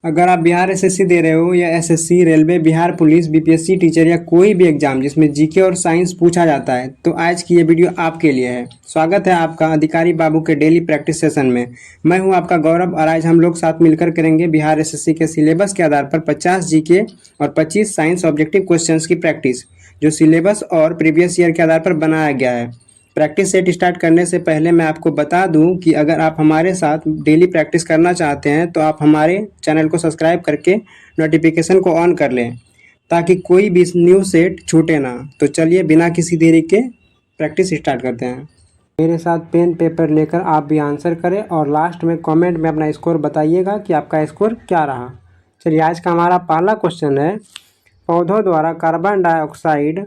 अगर आप बिहार एसएससी दे रहे हो या SSC, railway, Bihar police, BPSC teacher या कोई भी एग्जाम जिसमें जीके और साइंस पूछा जाता है तो आज की ये वीडियो आपके लिए है। स्वागत है आपका अधिकारी बाबू के डेली प्रैक्टिस सेशन में। मैं हूं आपका गौरव और आज हम लोग साथ मिलकर करेंगे बिहार एसएससी के सिलेबस के आधार पर 50 जीके और 25 साइंस ऑब्जेक्टिव क्वेश्चंस की प्रैक्टिस, जो सिलेबस और प्रीवियस ईयर के आधार पर बनाया गया है। प्रैक्टिस सेट स्टार्ट करने से पहले मैं आपको बता दूं कि अगर आप हमारे साथ डेली प्रैक्टिस करना चाहते हैं तो आप हमारे चैनल को सब्सक्राइब करके नोटिफिकेशन को ऑन कर लें ताकि कोई भी न्यू सेट छूटे ना। तो चलिए बिना किसी देरी के प्रैक्टिस स्टार्ट करते हैं। मेरे साथ पेन पेपर लेकर आप भी आंसर करें और लास्ट में कमेंट में अपना स्कोर बताइएगा कि आपका स्कोर क्या रहा। चलिए आज का हमारा पहला क्वेश्चन है, पौधों द्वारा कार्बन डाइऑक्साइड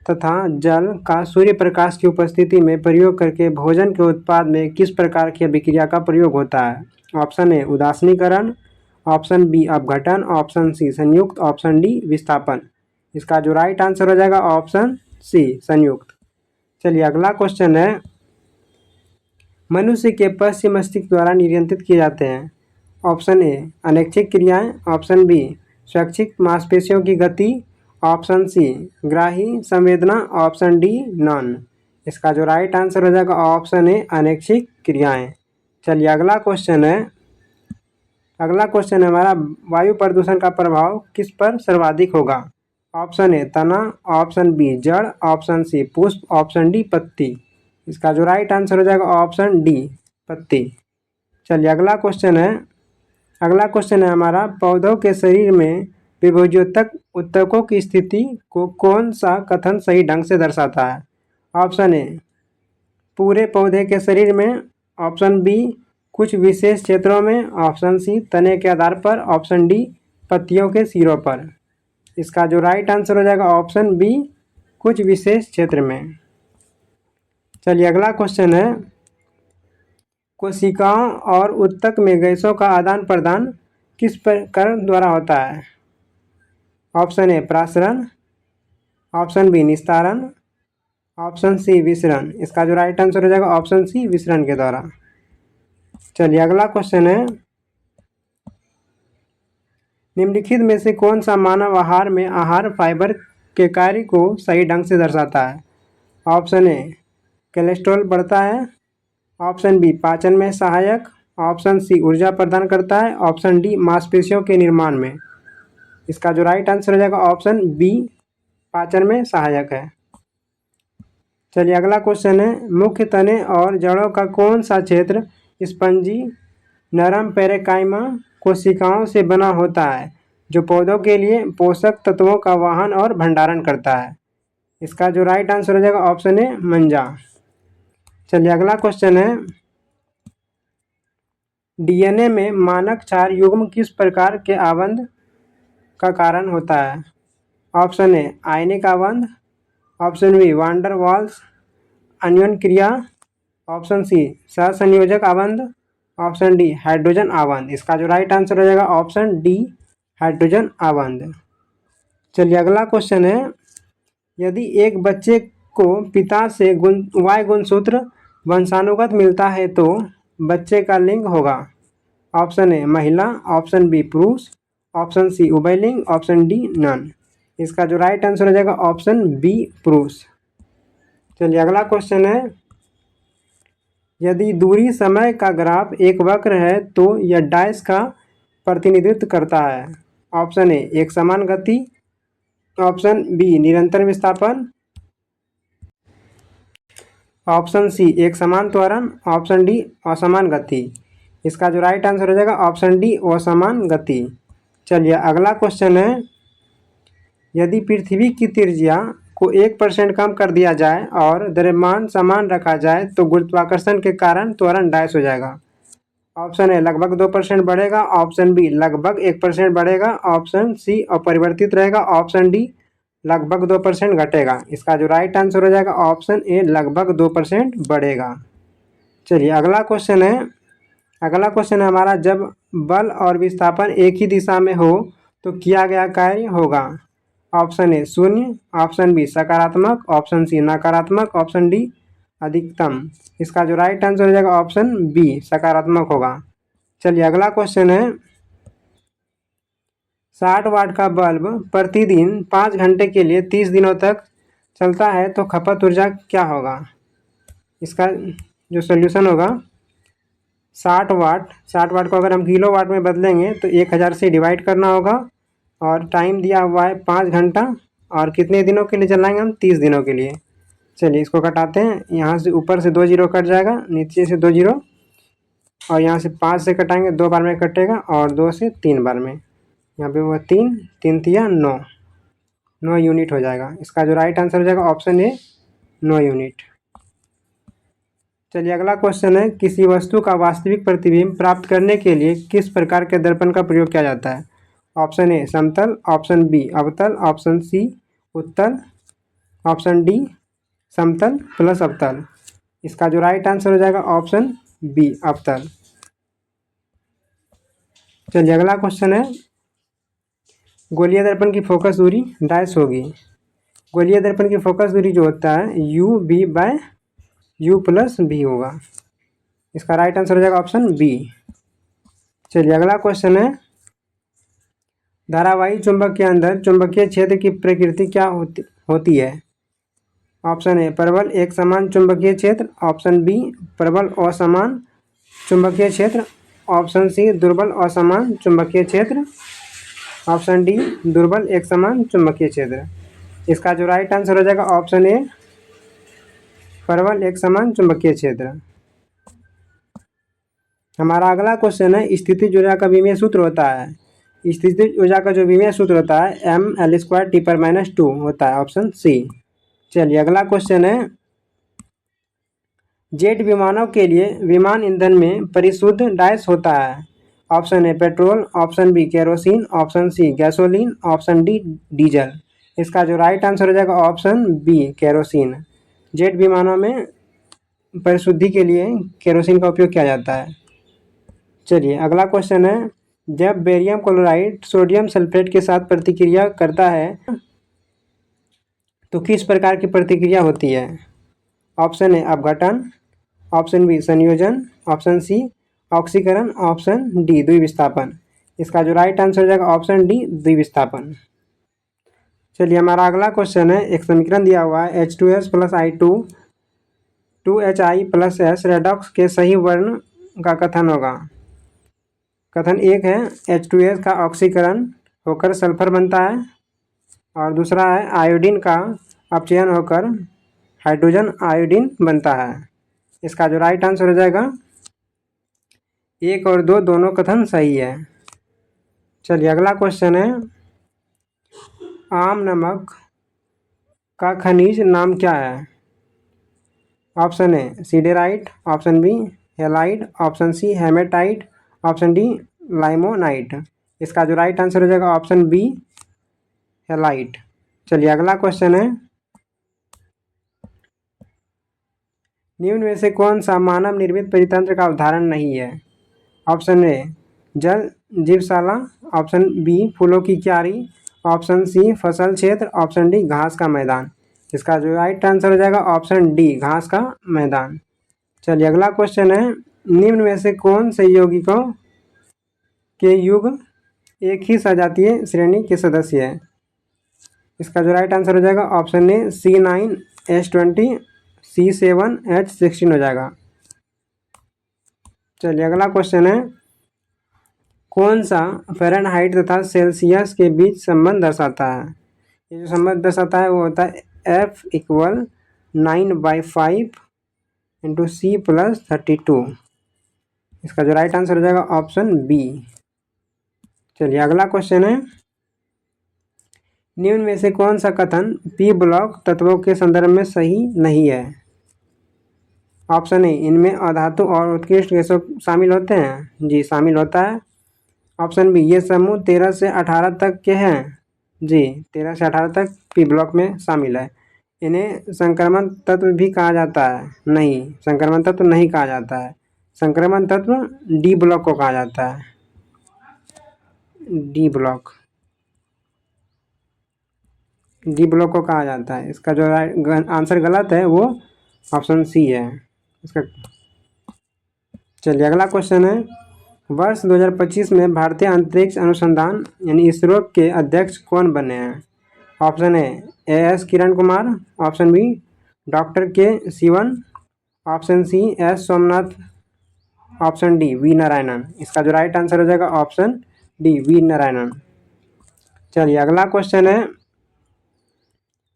तथा जल का सूर्य प्रकाश की उपस्थिति में प्रयोग करके भोजन के उत्पाद में किस प्रकार की अभिक्रिया का प्रयोग होता है। ऑप्शन ए उदासीनीकरण, ऑप्शन बी अपघटन, ऑप्शन सी संयुक्त, ऑप्शन डी विस्थापन। इसका जो राइट आंसर हो जाएगा ऑप्शन सी संयुक्त। चलिए अगला क्वेश्चन है, मनुष्य के पश्चिम मस्तिष्क द्वारा नियंत्रित किए जाते हैं। ऑप्शन ए अनैच्छिक क्रियाएं, ऑप्शन बी स्वैच्छिक मांसपेशियों की गति, ऑप्शन सी ग्राही संवेदना, ऑप्शन डी नॉन। इसका जो राइट आंसर हो जाएगा ऑप्शन ए अनैच्छिक क्रियाएं। चलिए अगला क्वेश्चन है, हमारा वायु प्रदूषण का प्रभाव किस पर सर्वाधिक होगा। ऑप्शन ए तना, ऑप्शन बी जड़, ऑप्शन सी पुष्प, ऑप्शन डी पत्ती। इसका जो राइट आंसर हो जाएगा ऑप्शन डी पत्ती। चलिए अगला क्वेश्चन है हमारा, पौधों के शरीर में विभोज्योतक उत्तकों की स्थिति को कौन सा कथन सही ढंग से दर्शाता है। ऑप्शन ए पूरे पौधे के शरीर में, ऑप्शन बी कुछ विशेष क्षेत्रों में, ऑप्शन सी तने के आधार पर, ऑप्शन डी पत्तियों के सिरों पर। इसका जो राइट आंसर हो जाएगा ऑप्शन बी कुछ विशेष क्षेत्र में। चलिए अगला क्वेश्चन है, कोशिकाओं और उत्तक में गैसों का आदान प्रदान किस प्रकार द्वारा होता है। ऑप्शन ए प्रासरण, ऑप्शन बी निस्तारण, ऑप्शन सी विसरण। इसका जो राइट आंसर हो जाएगा ऑप्शन सी विसरण के द्वारा। चलिए अगला क्वेश्चन है, निम्नलिखित में से कौन सा मानव आहार में आहार फाइबर के कार्य को सही ढंग से दर्शाता है। ऑप्शन ए कोलेस्ट्रॉल बढ़ता है, ऑप्शन बी पाचन में सहायक, ऑप्शन सी ऊर्जा प्रदान करता है, ऑप्शन डी मांसपेशियों के निर्माण में। इसका जो राइट आंसर हो जाएगा ऑप्शन बी पाचन में सहायक है। चलिए अगला क्वेश्चन है, मुख्य तने और जड़ों का कौन सा क्षेत्र स्पंजी नरम पेरेकाइमा कोशिकाओं से बना होता है जो पौधों के लिए पोषक तत्वों का वहन और भंडारण करता है। इसका जो राइट आंसर हो जाएगा ऑप्शन ए मंजा। चलिए अगला क्वेश्चन है, डीएनए में मानक क्षार युग्म किस प्रकार के आबंध का कारण होता है। ऑप्शन ए आयनिक आबंध, ऑप्शन बी वांडर वाल्स अन्योन क्रिया, ऑप्शन सी सहसंयोजक आबंध, ऑप्शन डी हाइड्रोजन आबंध। इसका जो राइट आंसर हो जाएगा ऑप्शन डी हाइड्रोजन आबंध। चलिए अगला क्वेश्चन है, यदि एक बच्चे को पिता से वाई गुणसूत्र वंशानुगत मिलता है तो बच्चे का लिंग होगा। ऑप्शन ए महिला, ऑप्शन बी पुरुष, ऑप्शन सी उभयलिंग, ऑप्शन डी नन। इसका जो राइट आंसर हो जाएगा ऑप्शन बी पुरुष। चलिए अगला क्वेश्चन है, यदि दूरी समय का ग्राफ एक वक्र है तो यह डैश का प्रतिनिधित्व करता है। ऑप्शन ए एक समान गति, ऑप्शन बी निरंतर विस्थापन, ऑप्शन सी एक समान त्वरण, ऑप्शन डी असमान गति। इसका जो राइट आंसर हो जाएगा ऑप्शन डी असमान गति। चलिए अगला क्वेश्चन है, यदि पृथ्वी की त्रिज्या को 1% कम कर दिया जाए और द्रव्यमान समान रखा जाए तो गुरुत्वाकर्षण के कारण त्वरण डैश हो जाएगा। ऑप्शन ए लगभग 2% बढ़ेगा, ऑप्शन बी लगभग 1% बढ़ेगा, ऑप्शन सी अपरिवर्तित रहेगा, ऑप्शन डी लगभग 2% घटेगा। इसका जो राइट आंसर हो जाएगा ऑप्शन ए लगभग 2% बढ़ेगा। चलिए अगला क्वेश्चन है हमारा, जब बल और विस्थापन एक ही दिशा में हो तो किया गया कार्य होगा। ऑप्शन ए शून्य, ऑप्शन बी सकारात्मक, ऑप्शन सी नकारात्मक, ऑप्शन डी अधिकतम। इसका जो राइट आंसर हो जाएगा ऑप्शन बी सकारात्मक होगा। चलिए अगला क्वेश्चन है, 60 वाट का बल्ब प्रतिदिन 5 घंटे के लिए 30 दिनों तक चलता है तो खपत ऊर्जा क्या होगा? इसका जो सोल्यूशन होगा, 60 वाट को अगर हम किलो वाट में बदलेंगे तो 1000 से डिवाइड करना होगा, और टाइम दिया हुआ है 5 घंटा, और कितने दिनों के लिए चलाएंगे हम? 30 दिनों के लिए। चलिए इसको कटाते हैं। यहाँ से ऊपर से 2 जीरो कट जाएगा, नीचे से 2 जीरो, और यहाँ से 5 से कटाएंगे, 2 बार में कटेगा, और 2 से 3 बार में। यहाँ पे हुआ 3, 3 तिया 9, 9 यूनिट हो जाएगा। इसका जो राइट आंसर हो जाएगा ऑप्शन ए, 9 यूनिट। चलिए अगला क्वेश्चन है, किसी वस्तु का वास्तविक प्रतिबिंब प्राप्त करने के लिए किस प्रकार के दर्पण का प्रयोग किया जाता है? ऑप्शन ए समतल, ऑप्शन बी अवतल, ऑप्शन सी उत्तल, ऑप्शन डी समतल प्लस अवतल। इसका जो राइट आंसर हो जाएगा ऑप्शन बी अवतल। चलिए अगला क्वेश्चन है, गोलीय दर्पण की फोकस दूरी डैश होगी। गोलीय दर्पण की फोकस दूरी जो होता है U B by U plus B होगा। इसका राइट आंसर हो जाएगा ऑप्शन बी। चलिए अगला क्वेश्चन है, धारावाही चुंबक के अंदर चुंबकीय क्षेत्र की प्रकृति क्या होती है? ऑप्शन ए प्रबल एक समान चुंबकीय क्षेत्र, ऑप्शन बी प्रबल असमान चुंबकीय क्षेत्र, ऑप्शन सी दुर्बल असमान चुंबकीय क्षेत्र, ऑप्शन डी दुर्बल एक समान चुंबकीय क्षेत्र। इसका जो राइट आंसर हो जाएगा ऑप्शन ए प्रबल एक समान चुंबकीय क्षेत्र। हमारा अगला क्वेश्चन है, स्थितिज ऊर्जा का विमीय सूत्र होता है। स्थितिज ऊर्जा का जो विमीय सूत्र होता है mL² T/-2 होता है, ऑप्शन सी। चलिए अगला क्वेश्चन है, जेट विमानों के लिए विमान ईंधन में परिशुद्ध डैश होता है। Option A petrol, option B kerosene, option C gasoline, option D diesel. इसका जो राइट आंसर हो जाएगा ऑप्शन बी केरोसिन। जेट विमानों में परिशुद्धि के लिए केरोसिन का उपयोग किया जाता है। चलिए अगला क्वेश्चन है, जब बेरियम क्लोराइड सोडियम सल्फेट के साथ प्रतिक्रिया करता है तो किस प्रकार की प्रतिक्रिया होती है? ऑप्शन ए अपघटन, ऑप्शन बी संयोजन, ऑप्शन सी ऑक्सीकरण, ऑप्शन डी द्विविस्थापन। इसका जो राइट आंसर हो जाएगा ऑप्शन डी द्विविस्थापन। चलिए हमारा अगला क्वेश्चन है, एक समीकरण दिया हुआ है H2S + I2 2HI+S रेडॉक्स के सही वर्ण का कथन होगा। कथन एक है, H2S का ऑक्सीकरण होकर सल्फर बनता है, और दूसरा है आयोडीन का अपचयन होकर हाइड्रोजन आयोडीन बनता है। इसका जो राइट आंसर हो जाएगा 1 और 2 दोनों कथन सही है। चलिए अगला क्वेश्चन है, आम नमक का खनिज नाम क्या है? Option A siderite, option B halide, option C hematite, option D limonite. इसका जो राइट आंसर हो जाएगा ऑप्शन बी हेलाइट। चलिए अगला क्वेश्चन है, निम्न में से कौन सा मानव निर्मित परितंत्र का उदाहरण नहीं है? ऑप्शन ए जल जीवशाला, ऑप्शन बी फूलों की क्यारी, ऑप्शन सी फसल क्षेत्र, ऑप्शन डी घास का मैदान। इसका जो राइट आंसर हो जाएगा ऑप्शन डी घास का मैदान। चलिए अगला क्वेश्चन है, निम्न में से कौन से यौगिकों के युग एक ही सजातीय श्रेणी के सदस्य है? इसका जो राइट आंसर हो जाएगा ऑप्शन ए C9H20 C7H16 हो जाएगा। चलिए अगला क्वेश्चन है, कौन सा फ़ारेनहाइट तथा सेल्सियस के बीच संबंध दर्शाता है? ये जो संबंध दर्शाता है वो होता है F = 9/5 × C + 32। इसका जो राइट आंसर हो जाएगा ऑप्शन बी। चलिए अगला क्वेश्चन है, निम्न में से कौन सा कथन पी ब्लॉक तत्वों के संदर्भ में सही नहीं है? ऑप्शन ए इनमें अधातु और उत्कृष्ट गैसों शामिल होते हैं। जी शामिल होता है। ऑप्शन बी ये समूह 13 से 18 तक के हैं। जी 13 से 18 तक पी ब्लॉक में शामिल है। इन्हें संक्रमण तत्व भी कहा जाता है। नहीं, संक्रमण तत्व नहीं कहा जाता है। संक्रमण तत्व डी ब्लॉक को कहा जाता है। डी ब्लॉक को कहा जाता है। इसका जो आंसर गलत है वो ऑप्शन सी है इसका। चलिए अगला क्वेश्चन है, वर्ष 2025 में भारतीय अंतरिक्ष अनुसंधान यानी इसरो के अध्यक्ष कौन बने हैं? Option A S Kiran Kumar, option B doctor K Sivan, option C S Somnath, option D V Narayanan. इसका जो राइट आंसर हो जाएगा ऑप्शन डी वी नारायणन। चलिए अगला क्वेश्चन है,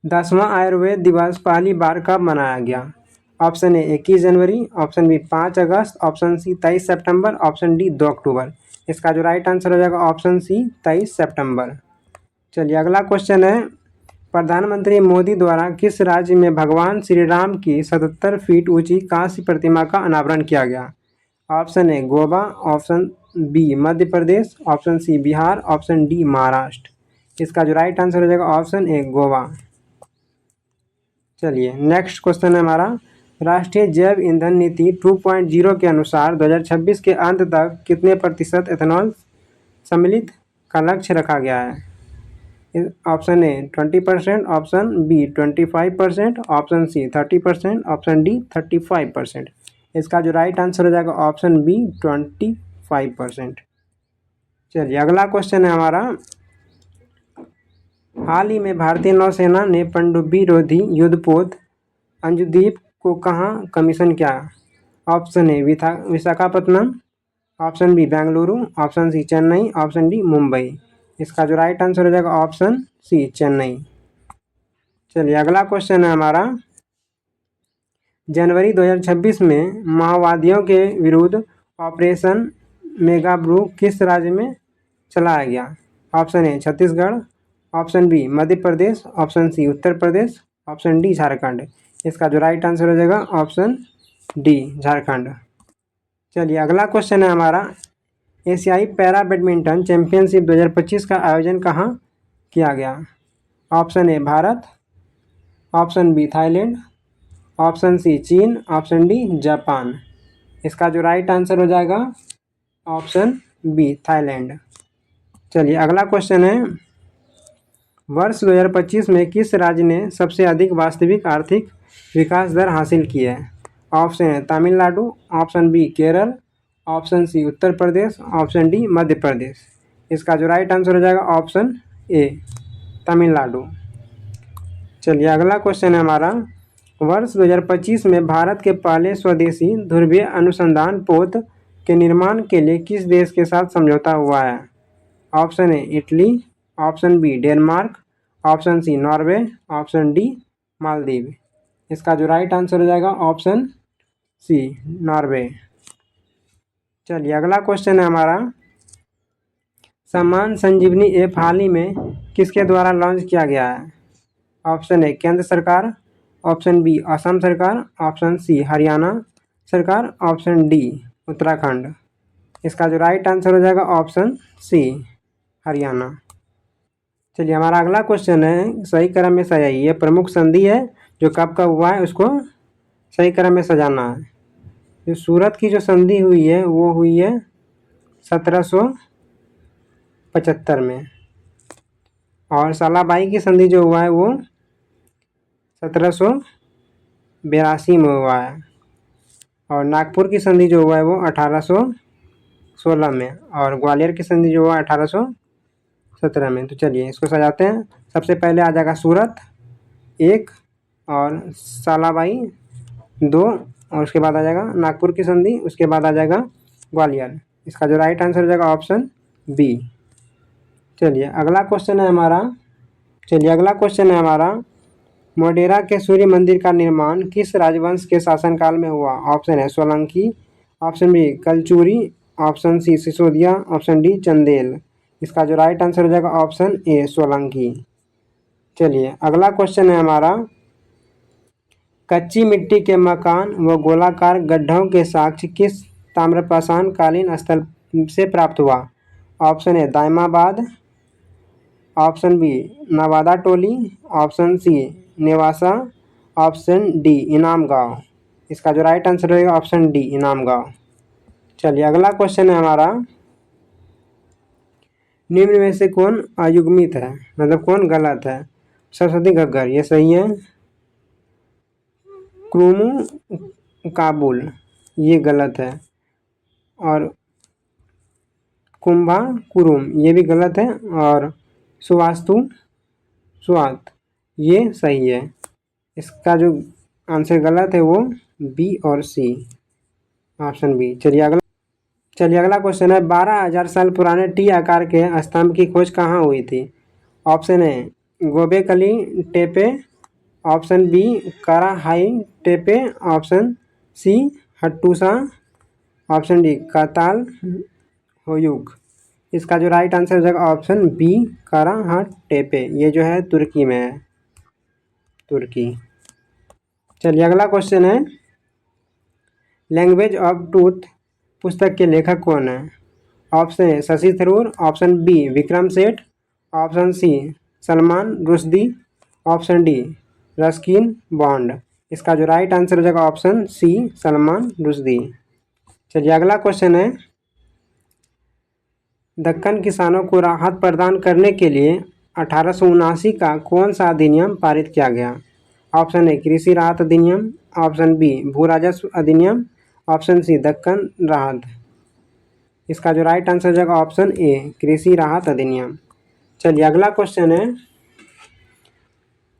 10वां आयुर्वेद दिवस पहली बार कब मनाया गया? ऑप्शन ए 21 जनवरी, ऑप्शन बी 5 अगस्त, ऑप्शन सी 23 सितंबर, ऑप्शन डी 2 अक्टूबर। इसका जो राइट आंसर हो जाएगा ऑप्शन सी 23 सितंबर। चलिए अगला क्वेश्चन है, प्रधानमंत्री मोदी द्वारा किस राज्य में भगवान श्री राम की 77 फीट ऊंची कांस्य प्रतिमा का अनावरण किया गया? Option A Goa, option B Madhya Pradesh, option C Bihar, option D Maharashtra. इसका जो राइट आंसर हो जाएगा ऑप्शन ए गोवा। चलिए नेक्स्ट क्वेश्चन है हमारा, राष्ट्रीय जैव ईंधन नीति 2.0 के अनुसार 2026 के अंत तक कितने प्रतिशत एथेनॉल सम्मिलित का लक्ष्य रखा गया है? Option A 20%, option B 25%, option C 30%, option D 35%। इसका जो राइट आंसर हो जाएगा ऑप्शन बी 25%। चलिए अगला क्वेश्चन है हमारा, हाल ही में भारतीय नौसेना ने पनडुब्बी रोधी युद्धपोत अंजुदीप को कहाँ कमीशन किया? Option A Visakhapatnam, option B Bengaluru, option C Chennai, option D Mumbai. इसका जो राइट आंसर हो जाएगा ऑप्शन सी चेन्नई। चलिए अगला क्वेश्चन है हमारा, जनवरी 2026 में माओवादियों के विरुद्ध ऑपरेशन मेगाब्रू किस राज्य में चलाया गया? Option A Chhattisgarh, option B Madhya Pradesh, option C Uttar Pradesh, option D Jharkhand. इसका जो राइट आंसर हो जाएगा ऑप्शन डी झारखंड। चलिए अगला क्वेश्चन है हमारा, एशियाई पैरा बैडमिंटन चैंपियनशिप 2025 का आयोजन कहाँ किया गया? Option A Bharat, option B Thailand, option C चीन, ऑप्शन डी जापान। इसका जो राइट आंसर हो जाएगा ऑप्शन बी थाईलैंड। चलिए अगला क्वेश्चन है, वर्ष 2025 में किस राज्य ने सबसे अधिक वास्तविक आर्थिक विकास दर हासिल की है? Option A Tamil Nadu, option B Kerala, option C Uttar Pradesh, option D Madhya Pradesh. इसका जो राइट आंसर हो जाएगा ऑप्शन ए तमिलनाडु। चलिए अगला क्वेश्चन है हमारा, वर्ष 2025 में भारत के पहले स्वदेशी ध्रुवीय अनुसंधान पोत के निर्माण के लिए किस देश के साथ समझौता हुआ है? Option A Italy, option B Denmark, option C Norway, option D Maldives. इसका जो राइट आंसर हो जाएगा ऑप्शन सी नॉर्वे। चलिए अगला क्वेश्चन है हमारा, सम्मान संजीवनी ऐप हाल ही में किसके द्वारा लॉन्च किया गया है? ऑप्शन ए केंद्र सरकार, ऑप्शन बी असम सरकार, ऑप्शन सी हरियाणा सरकार, ऑप्शन डी उत्तराखंड। इसका जो राइट आंसर हो जाएगा ऑप्शन सी हरियाणा। चलिए हमारा अगला क्वेश्चन है, सही क्रम में सजाइए। ये प्रमुख संधि है जो कब कब हुआ है उसको सही क्रम में सजाना है। जो सूरत की जो संधि हुई है वो हुई है 1775 में, और सालाबाई की संधि जो हुआ है वो 1782 में हुआ है, और नागपुर की संधि जो हुआ है वो 1816 में, और ग्वालियर की संधि जो हुआ 1817 में। तो चलिए इसको सजाते हैं। सबसे पहले आ जाएगा सूरत 1 और सालाबाई 2, और उसके बाद आ जाएगा नागपुर की संधि, उसके बाद आ जाएगा ग्वालियर। इसका जो राइट आंसर हो जाएगा ऑप्शन बी। चलिए अगला क्वेश्चन है हमारा, मोढेरा के सूर्य मंदिर का निर्माण किस राजवंश के शासनकाल में हुआ? ऑप्शन है Solanki, option B Kalachuri, option C Sisodia, option D Chandel. इसका जो राइट आंसर हो जाएगा ऑप्शन ए सोलंकी। चलिए अगला क्वेश्चन है हमारा, कच्ची मिट्टी के मकान व गोलाकार गड्ढों के साक्ष्य किस ताम्रपाषाण कालीन स्थल से प्राप्त हुआ? Option A Daimabad, option B Navada Toli, option C Nevasa, option D Inamgaon. इसका जो राइट आंसर रहेगा ऑप्शन डी इनाम गांव। चलिए अगला क्वेश्चन है हमारा, निम्न में से कौन अयुग्मित है, मतलब कौन गलत है? सरस्वती घग्गर ये सही है, क्रूमू काबुल ये गलत है, और कुंभा कुरुम ये भी गलत है, और सुवास्तु स्वात ये सही है। इसका जो आंसर गलत है वो बी और सी, ऑप्शन बी। चलिए अगला क्वेश्चन है, 12,000 साल पुराने टी आकार के स्तंभ की खोज कहाँ हुई थी? Option A Gobekli Tepe, option B Karahan Tepe, option C Hattusa, option D Catal Hoyuk. इसका जो राइट आंसर हो जाएगा ऑप्शन बी कराहाट टेपे, ये जो है तुर्की में है, तुर्की। चलिए अगला क्वेश्चन है, लैंग्वेज ऑफ ट्रूथ पुस्तक के लेखक कौन है? Option A Shashi Tharoor, option B Vikram Seth, option C Salman Rushdie, option D Ruskin Bond. इसका जो राइट आंसर हो जाएगा ऑप्शन सी सलमान रुश्दी। चलिए अगला क्वेश्चन है, दक्कन किसानों को राहत प्रदान करने के लिए 1879 का कौन सा अधिनियम पारित किया गया? ऑप्शन ए कृषि राहत अधिनियम, ऑप्शन बी भू राजस्व अधिनियम, ऑप्शन सी दक्कन राहत। इसका जो राइट आंसर हो जाएगा ऑप्शन ए कृषि राहत अधिनियम। चलिए अगला क्वेश्चन है,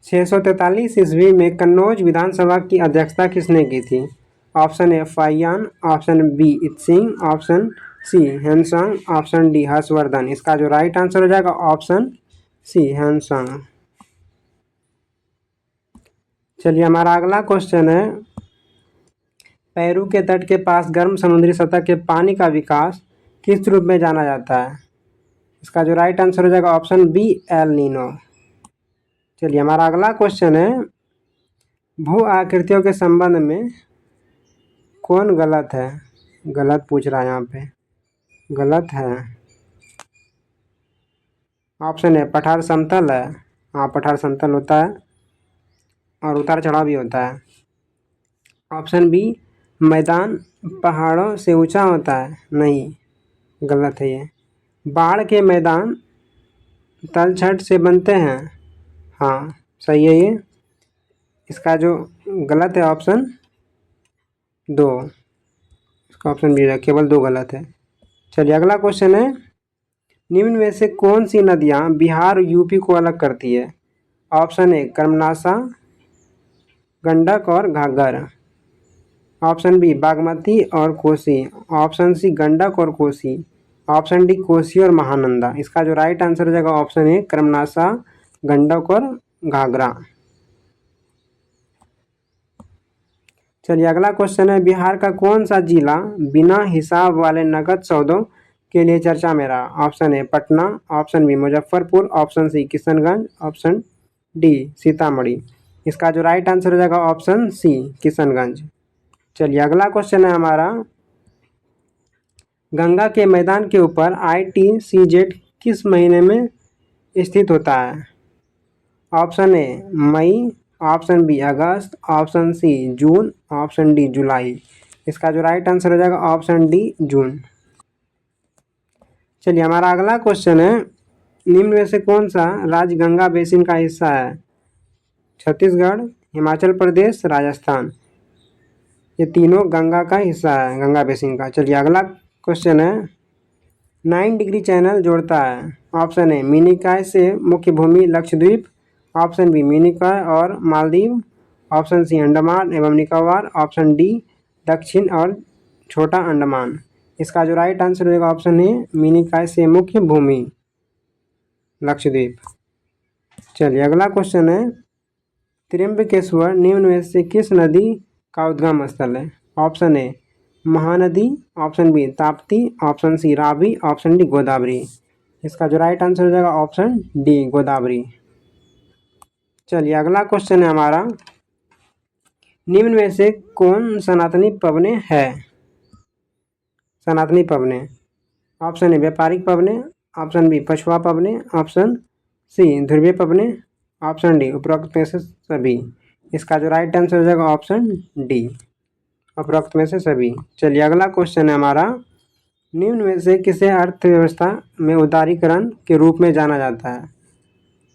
643 ईस्वी में कन्नौज विधानसभा की अध्यक्षता किसने की थी? Option A Fahien, option B Itsing, option C Hiuen Tsang, option D Harshvardhan. इसका जो राइट आंसर हो जाएगा ऑप्शन सी हेनसांग। चलिए हमारा अगला क्वेश्चन है, पेरू के तट के पास गर्म समुद्री सतह के पानी का विकास किस रूप में जाना जाता है? इसका जो राइट आंसर हो जाएगा ऑप्शन बी एल नीनो। चलिए हमारा अगला क्वेश्चन है, भू आकृतियों के संबंध में कौन गलत है? गलत पूछ रहा है यहाँ पे, गलत है। ऑप्शन है पठार समतल है, हाँ पठार समतल होता है और उतार चढ़ाव भी होता है। ऑप्शन बी मैदान पहाड़ों से ऊंचा होता है, नहीं गलत है ये। बाढ़ के मैदान तलछट से बनते हैं, हाँ सही है ये। इसका जो गलत है ऑप्शन दो, इसका ऑप्शन बी है, केवल दो गलत है। चलिए अगला क्वेश्चन है, निम्न में से कौन सी नदियाँ बिहार यूपी को अलग करती है? ऑप्शन ए कर्मनाशा, गंडक और घाघर, ऑप्शन बी बागमती और कोसी, ऑप्शन सी गंडक और कोसी, ऑप्शन डी कोसी और महानंदा। इसका जो राइट आंसर हो जाएगा ऑप्शन ए कर्मनाशा, गंडक और घाघरा। चलिए अगला क्वेश्चन है, बिहार का कौन सा जिला बिना हिसाब वाले नकद सौदों के लिए चर्चा में रहा? Option A Patna, option B Muzaffarpur, option C Kishanganj, option D Sitamarhi. इसका जो राइट आंसर हो जाएगा ऑप्शन सी किशनगंज। चलिए अगला क्वेश्चन है हमारा, गंगा के मैदान के ऊपर ITCZ किस महीने में स्थित होता है? ऑप्शन ए मई, ऑप्शन बी अगस्त, ऑप्शन सी जून, ऑप्शन डी जुलाई। इसका जो राइट आंसर हो जाएगा ऑप्शन डी जून। चलिए हमारा अगला क्वेश्चन है, निम्न में से कौन सा राज्य गंगा बेसिन का हिस्सा है? छत्तीसगढ़, हिमाचल प्रदेश, राजस्थान, ये तीनों गंगा का हिस्सा है, गंगा बेसिन का। चलिए अगला क्वेश्चन है, 9 डिग्री चैनल जोड़ता है? ऑप्शन ए मिनिकॉय से मुख्य भूमि लक्षद्वीप, ऑप्शन बी मिनिकॉय और मालदीव, ऑप्शन सी अंडमान एवं निकोबार, ऑप्शन डी दक्षिण और छोटा अंडमान। इसका जो राइट आंसर होगा ऑप्शन ए मिनिकॉय से मुख्य भूमि लक्षद्वीप। चलिए अगला क्वेश्चन है, त्र्यंबकेश्वर निम्न में से किस नदी का उद्गम स्थल है? Option A Mahanadi, option B Tapti, option C Ravi, option D Godavari. इसका जो राइट आंसर हो जाएगा ऑप्शन डी गोदावरी। चलिए अगला क्वेश्चन है हमारा, निम्न में से कौन सनातनी पवने है? सनातनी पवने, ऑप्शन ए व्यापारिक पवने, ऑप्शन बी पछुआ पवने, ऑप्शन सी ध्रुवीय पवने, ऑप्शन डी उपरोक्त में से सभी। इसका जो राइट आंसर हो जाएगा ऑप्शन डी उपरोक्त में से सभी। चलिए अगला क्वेश्चन है हमारा, निम्न में से किसे अर्थव्यवस्था में उदारीकरण के रूप में जाना जाता है?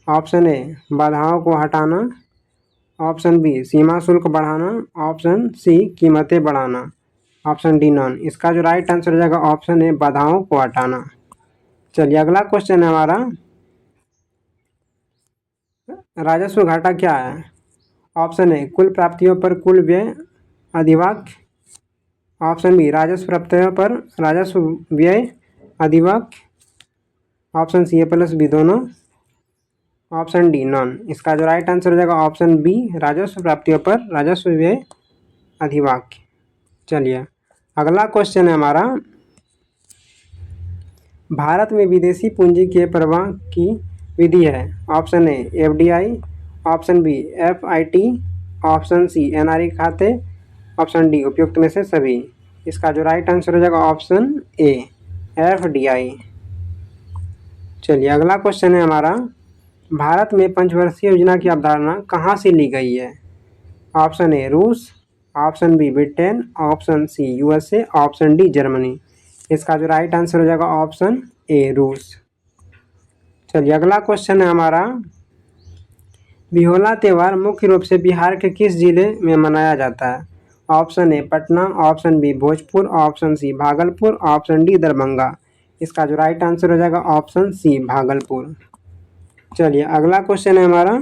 ऑप्शन ए बाधाओं को हटाना, ऑप्शन बी सीमा शुल्क बढ़ाना, ऑप्शन सी कीमतें बढ़ाना, ऑप्शन डी नॉन। इसका जो राइट आंसर हो जाएगा ऑप्शन ए बाधाओं को हटाना। चलिए अगला क्वेश्चन है हमारा, राजस्व घाटा क्या है? ऑप्शन ए कुल प्राप्तियों पर कुल व्यय अधिवाक्य, ऑप्शन बी राजस्व प्राप्तियों पर राजस्व व्यय अधिवाक्य, ऑप्शन सी ए प्लस बी दोनों, ऑप्शन डी नॉन। इसका जो राइट आंसर हो जाएगा ऑप्शन बी राजस्व प्राप्तियों पर राजस्व व्यय अधिवाक्य। चलिए अगला क्वेश्चन है हमारा, भारत में विदेशी पूंजी के प्रवाह की विधि है। Option A FDI, option B FIT, option C NRE खाते, ऑप्शन डी उपयुक्त में से सभी। इसका जो राइट आंसर हो जाएगा ऑप्शन ए एफडीआई। चलिए अगला क्वेश्चन है हमारा, भारत में पंचवर्षीय योजना की अवधारणा कहाँ से ली गई है? ऑप्शन ए रूस, option B Britain, option C USA, option D Germany. इसका जो राइट आंसर हो जाएगा ऑप्शन ए रूस। चलिए अगला क्वेश्चन है हमारा, बिहोला त्यौहार मुख्य रूप से बिहार के किस जिले में मनाया जाता है? Option A Patna, option B Bhojpur, option C Bhagalpur, option D Darbhanga. इसका जो राइट आंसर हो जाएगा ऑप्शन सी भागलपुर। चलिए अगला क्वेश्चन है हमारा,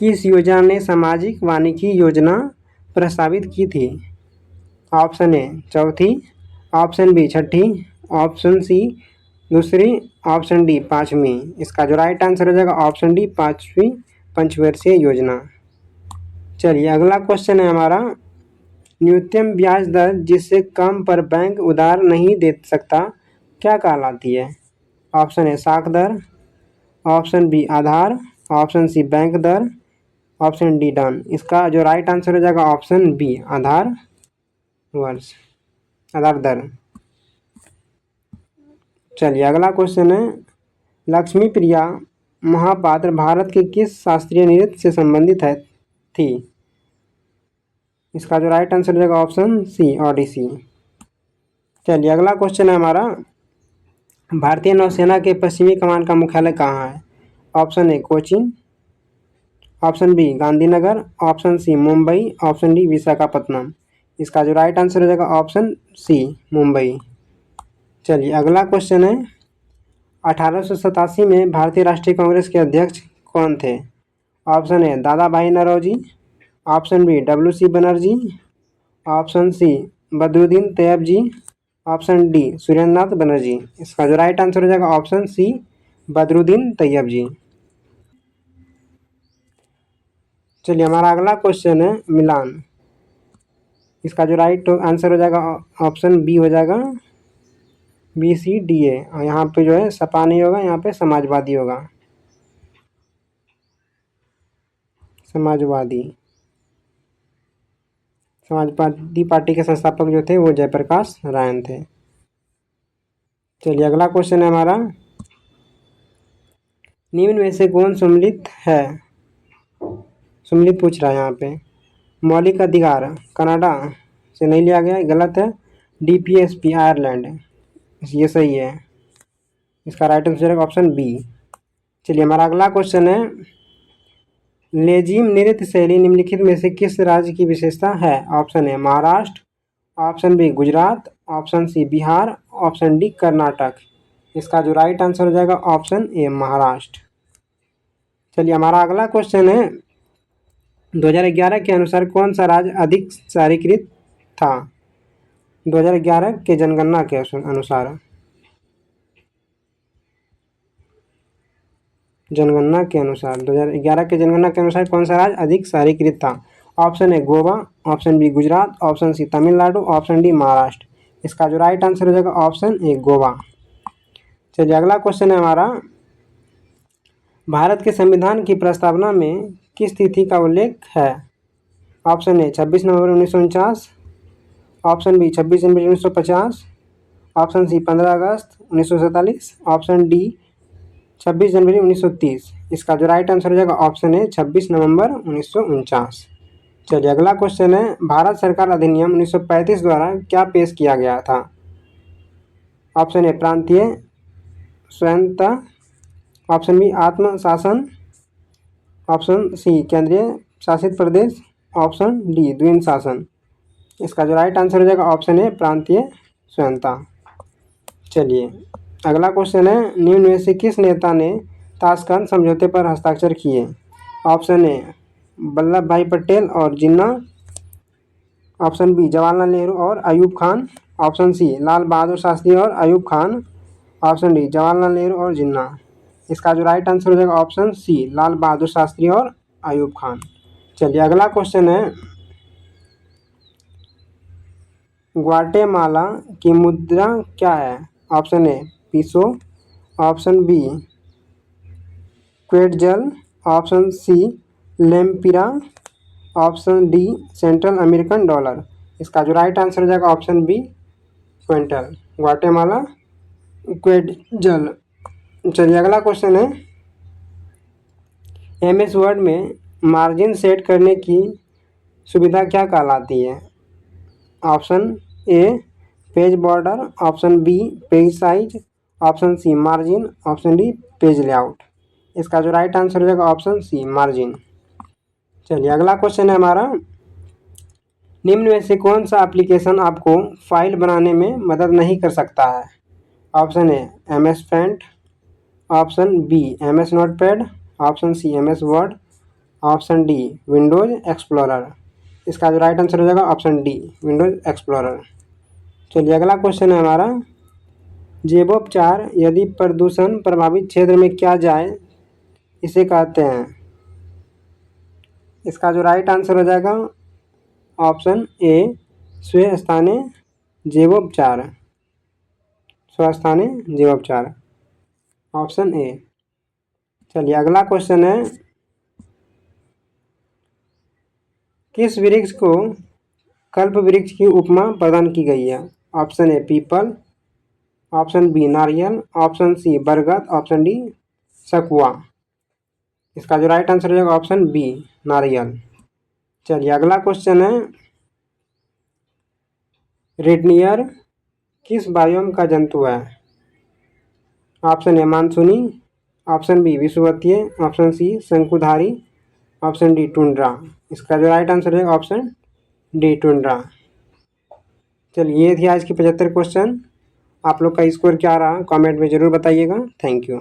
किस योजना ने सामाजिक वानिकी योजना प्रस्तावित की थी? ऑप्शन ए चौथी, ऑप्शन बी छठी, ऑप्शन सी दूसरी, ऑप्शन डी पाँचवीं। इसका जो राइट आंसर हो जाएगा ऑप्शन डी पाँचवीं पंचवर्षीय योजना। चलिए अगला क्वेश्चन है हमारा, न्यूनतम ब्याज दर जिससे कम पर बैंक उधार नहीं दे सकता क्या कहलाती है? ऑप्शन ए साख दर, ऑप्शन बी आधार, ऑप्शन सी बैंक दर, ऑप्शन डी डॉन। इसका जो राइट आंसर हो जाएगा ऑप्शन बी आधार वर्ष, आधार दर। चलिए अगला क्वेश्चन है, लक्ष्मी प्रिया महापात्र भारत के किस शास्त्रीय नृत्य से संबंधित थी? इसका जो राइट आंसर हो जाएगा ऑप्शन सी ओडिसी। चलिए अगला क्वेश्चन है हमारा, भारतीय नौसेना के पश्चिमी कमान का मुख्यालय कहाँ है? Option A Cochin, option B Gandhinagar, option C Mumbai, option D Visakhapatnam. इसका जो राइट आंसर हो जाएगा ऑप्शन सी मुंबई। चलिए अगला क्वेश्चन है, 1887 में भारतीय राष्ट्रीय कांग्रेस के अध्यक्ष कौन थे? Option A Dadabhai Naoroji, option B WC Banerjee, option C Badruddin Tyabji, option D Surendranath Banerjee. इसका जो राइट आंसर हो जाएगा option C Badruddin Tyabji. चलिए हमारा अगला क्वेश्चन है मिलान। इसका जो राइट आंसर हो जाएगा ऑप्शन बी हो जाएगा BCDA। और यहाँ पे जो है सपा नहीं होगा, यहाँ पे समाजवादी होगा, समाजवादी पार्टी के संस्थापक जो थे वो जयप्रकाश नारायण थे। चलिए अगला क्वेश्चन है हमारा, निम्न में से कौन सम्मिलित है? सम्मिलित पूछ रहा है यहाँ पे। मौलिक अधिकार कनाडा से नहीं लिया गया, गलत है। DPSP आयरलैंड, ये सही है। इसका राइट आंसर ऑप्शन बी। चलिए हमारा अगला क्वेश्चन है, लेजिम नृत्य शैली निम्नलिखित में से किस राज्य की विशेषता है? Option A Maharashtra, option B Gujarat, option C Bihar, option D Karnataka. इसका जो राइट आंसर हो जाएगा ऑप्शन ए महाराष्ट्र। चलिए हमारा अगला क्वेश्चन है, 2011 के अनुसार कौन सा राज्य अधिक शहरीकृत था? 2011 के जनगणना के अनुसार, जनगणना के अनुसार 2011 के जनगणना के अनुसार कौन सा राज्य अधिक शहरीकृत था? Option A Goa, option B Gujarat, option C Tamil Nadu, option D Maharashtra. इसका जो राइट आंसर हो जाएगा ऑप्शन ए गोवा। चलिए अगला क्वेश्चन है हमारा, भारत के संविधान की प्रस्तावना में किस तिथि का उल्लेख है? ऑप्शन ए 26 नवंबर 1949, ऑप्शन बी 26 जनवरी 1950, ऑप्शन सी 15 अगस्त 1947, ऑप्शन डी 26 जनवरी 1930। इसका जो राइट आंसर हो जाएगा ऑप्शन ए 26 नवंबर 1949। चलिए अगला क्वेश्चन है, भारत सरकार अधिनियम 1935 द्वारा क्या पेश किया गया था? ऑप्शन ए प्रांतीय स्वायत्तता, ऑप्शन बी आत्म शासन, ऑप्शन सी केंद्रीय शासित प्रदेश, ऑप्शन डी द्विन शासन। इसका जो राइट आंसर हो जाएगा ऑप्शन ए प्रांतीय स्वायत्तता। चलिए अगला क्वेश्चन है, निम्न में से किस नेता ने ताशकंद समझौते पर हस्ताक्षर किए? ऑप्शन ए वल्लभ भाई पटेल और जिन्ना, ऑप्शन बी जवाहरलाल नेहरू और अयूब खान, ऑप्शन सी लाल बहादुर शास्त्री और अयूब खान, ऑप्शन डी जवाहरलाल नेहरू और जिन्ना। इसका जो राइट आंसर हो जाएगा ऑप्शन सी लाल बहादुर शास्त्री और अयूब खान। चलिए अगला क्वेश्चन है, ग्वाटेमाला की मुद्रा क्या है? Option A peso, option B quetzal, option C lempira, option D Central American dollar. इसका जो राइट आंसर हो जाएगा option B quintal, Guatemala quetzal. चलिए अगला क्वेश्चन है, एमएस वर्ड में मार्जिन सेट करने की सुविधा क्या कहलाती है? Option A page border, option B page size, option C margin, option D page layout. इसका जो राइट आंसर हो जाएगा ऑप्शन सी मार्जिन। चलिए अगला क्वेश्चन है हमारा, निम्न में से कौन सा एप्लीकेशन आपको फाइल बनाने में मदद नहीं कर सकता है? Option A MS Paint, option B MS Notepad, option C MS Word, option D Windows Explorer. इसका जो राइट आंसर हो जाएगा ऑप्शन डी विंडोज एक्सप्लोरर। चलिए अगला क्वेश्चन है हमारा, जैवोपचार यदि प्रदूषण प्रभावित क्षेत्र में किया जाए इसे कहते हैं? इसका जो राइट आंसर हो जाएगा ऑप्शन ए स्वस्थानीय जैवोपचार, स्वस्थानीय जैवोपचार, ऑप्शन ए। चलिए अगला क्वेश्चन है, किस वृक्ष को कल्प वृक्ष की उपमा प्रदान की गई है? ऑप्शन ए पीपल, ऑप्शन बी नारियल, ऑप्शन सी बरगद, ऑप्शन डी सकुआ। इसका जो राइट आंसर हो जाएगा ऑप्शन बी नारियल। चलिए अगला क्वेश्चन है, रेडनियर किस बायोम का जंतु है? ऑप्शन ए मानसूनी, ऑप्शन बी विषुवतीय, ऑप्शन सी शंकुधारी, ऑप्शन डी टुंड्रा। इसका जो राइट आंसर है ऑप्शन डी टुंड्रा। चलिए ये थी आज की 75 क्वेश्चन। आप लोग का स्कोर क्या रहा कमेंट में ज़रूर बताइएगा। Thank you.